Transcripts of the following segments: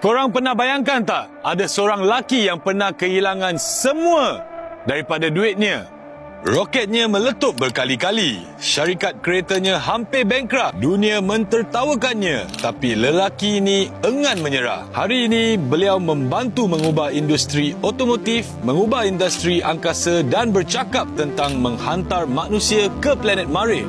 Korang pernah bayangkan tak, ada seorang lelaki yang pernah kehilangan semua daripada duitnya? Roketnya meletup berkali-kali, syarikat keretanya hampir bankrupt, dunia mentertawakannya, tapi lelaki ini enggan menyerah. Hari ini, beliau membantu mengubah industri otomotif, mengubah industri angkasa dan bercakap tentang menghantar manusia ke planet Marikh.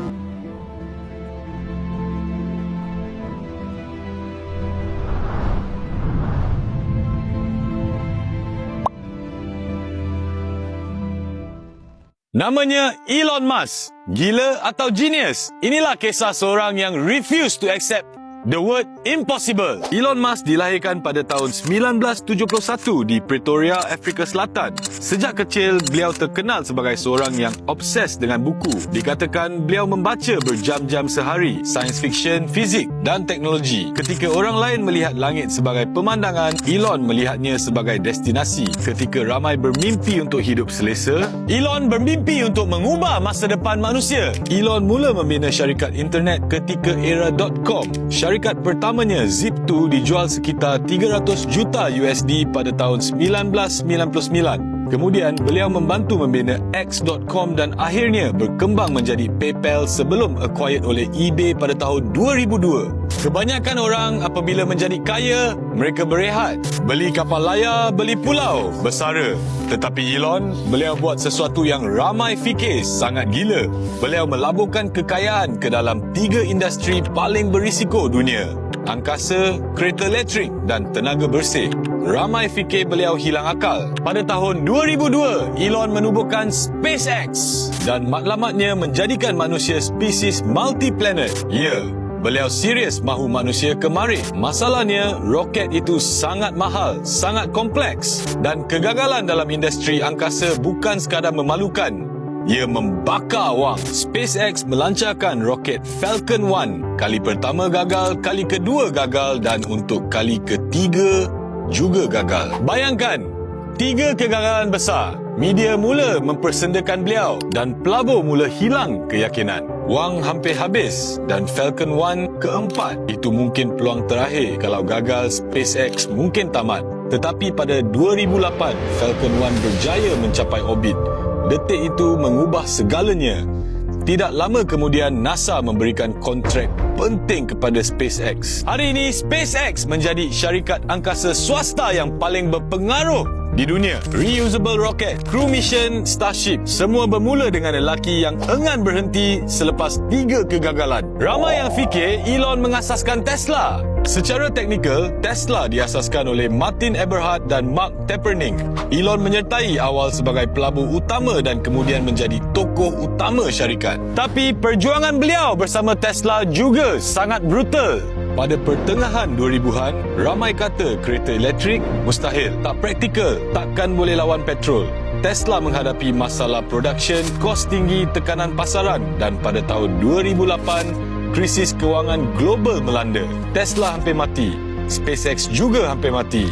Namanya Elon Musk. Gila atau genius? Inilah kisah seorang yang refuse to accept the word impossible. Elon Musk dilahirkan pada tahun 1971 di Pretoria, Afrika Selatan. Sejak kecil, beliau terkenal sebagai seorang yang obses dengan buku. Dikatakan beliau membaca berjam-jam sehari, sains fiksyen, fizik dan teknologi. Ketika orang lain melihat langit sebagai pemandangan, Elon melihatnya sebagai destinasi. Ketika ramai bermimpi untuk hidup selesa, Elon bermimpi untuk mengubah masa depan manusia. Elon mula membina syarikat internet ketika era .com. Syarikat pertamanya, Zip2, dijual sekitar 300 juta USD pada tahun 1999. Kemudian, beliau membantu membina X.com dan akhirnya berkembang menjadi PayPal sebelum acquired oleh eBay pada tahun 2002. Kebanyakan orang apabila menjadi kaya, mereka berehat, beli kapal layar, beli pulau, bersara. Tetapi Elon, beliau buat sesuatu yang ramai fikir sangat gila. Beliau melaburkan kekayaan ke dalam 3 industri paling berisiko dunia: angkasa, kereta elektrik dan tenaga bersih. Ramai fikir beliau hilang akal. Pada tahun 2002, Elon menubuhkan SpaceX dan matlamatnya menjadikan manusia spesies multi-planet. Ya, beliau serius mahu manusia ke Marikh. Masalahnya, roket itu sangat mahal, sangat kompleks, dan kegagalan dalam industri angkasa bukan sekadar memalukan. Ia membakar wang. SpaceX melancarkan roket Falcon 1. Kali pertama gagal, kali kedua gagal dan untuk kali ketiga juga gagal. Bayangkan, 3 kegagalan besar. Media mula mempersendakan beliau dan pelabur mula hilang keyakinan. Wang hampir habis dan Falcon 1 keempat. Itu mungkin peluang terakhir. Kalau gagal, SpaceX mungkin tamat. Tetapi pada 2008, Falcon 1 berjaya mencapai orbit. Detik itu mengubah segalanya. Tidak lama kemudian, NASA memberikan kontrak penting kepada SpaceX. Hari ini, SpaceX menjadi syarikat angkasa swasta yang paling berpengaruh di dunia. Reusable rocket, crew mission, Starship, semua bermula dengan lelaki yang enggan berhenti selepas 3 kegagalan. Ramai yang fikir Elon mengasaskan Tesla. Secara teknikal, Tesla diasaskan oleh Martin Eberhard dan Mark Tapernik. Elon menyertai awal sebagai pelabur utama dan kemudian menjadi tokoh utama syarikat. Tapi perjuangan beliau bersama Tesla juga sangat brutal. Pada pertengahan 2000-an, ramai kata kereta elektrik mustahil, tak praktikal, takkan boleh lawan petrol. Tesla menghadapi masalah production, kos tinggi, tekanan pasaran dan pada tahun 2008, krisis kewangan global melanda. Tesla hampir mati. SpaceX juga hampir mati.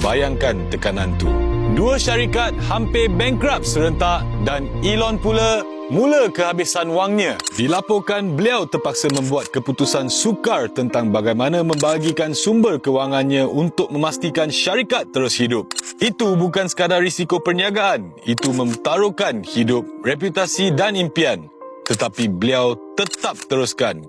Bayangkan tekanan tu. 2 syarikat hampir bankrupt serentak dan Elon pula mula kehabisan wangnya. Dilaporkan beliau terpaksa membuat keputusan sukar tentang bagaimana membahagikan sumber kewangannya untuk memastikan syarikat terus hidup. Itu bukan sekadar risiko perniagaan. Itu memtaruhkan hidup, reputasi dan impian. Tetapi beliau tetap teruskan.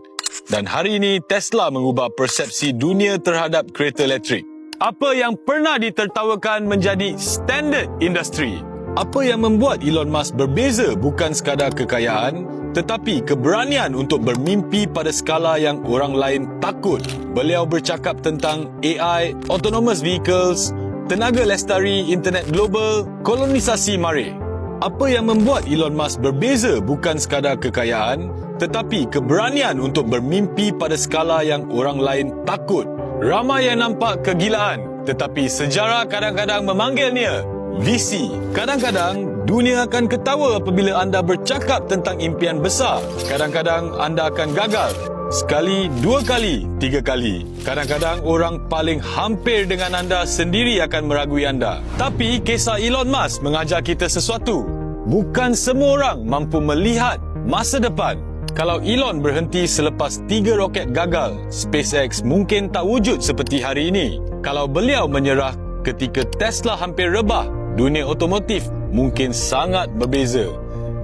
Dan hari ini, Tesla mengubah persepsi dunia terhadap kereta elektrik. Apa yang pernah ditertawakan menjadi standard industri. Apa yang membuat Elon Musk berbeza bukan sekadar kekayaan, tetapi keberanian untuk bermimpi pada skala yang orang lain takut. Beliau bercakap tentang AI, autonomous vehicles, tenaga lestari, internet global, kolonisasi Marikh. Apa yang membuat Elon Musk berbeza bukan sekadar kekayaan, tetapi keberanian untuk bermimpi pada skala yang orang lain takut. Ramai yang nampak kegilaan, tetapi sejarah kadang-kadang memanggilnya visi. Kadang-kadang, dunia akan ketawa apabila anda bercakap tentang impian besar. Kadang-kadang, anda akan gagal. Sekali, 2 kali, 3 kali. Kadang-kadang, orang paling hampir dengan anda sendiri akan meragui anda. Tapi, kisah Elon Musk mengajar kita sesuatu. Bukan semua orang mampu melihat masa depan. Kalau Elon berhenti selepas 3 roket gagal, SpaceX mungkin tak wujud seperti hari ini. Kalau beliau menyerah ketika Tesla hampir rebah, dunia otomotif mungkin sangat berbeza.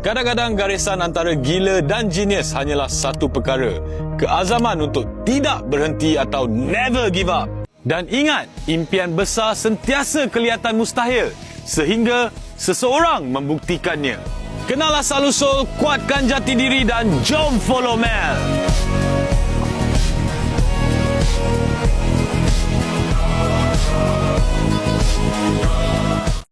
Kadang-kadang garisan antara gila dan genius hanyalah satu perkara, keazaman untuk tidak berhenti atau never give up. Dan ingat, impian besar sentiasa kelihatan mustahil sehingga seseorang membuktikannya. Kenal asal-usul, kuatkan jati diri dan jom follow Mel.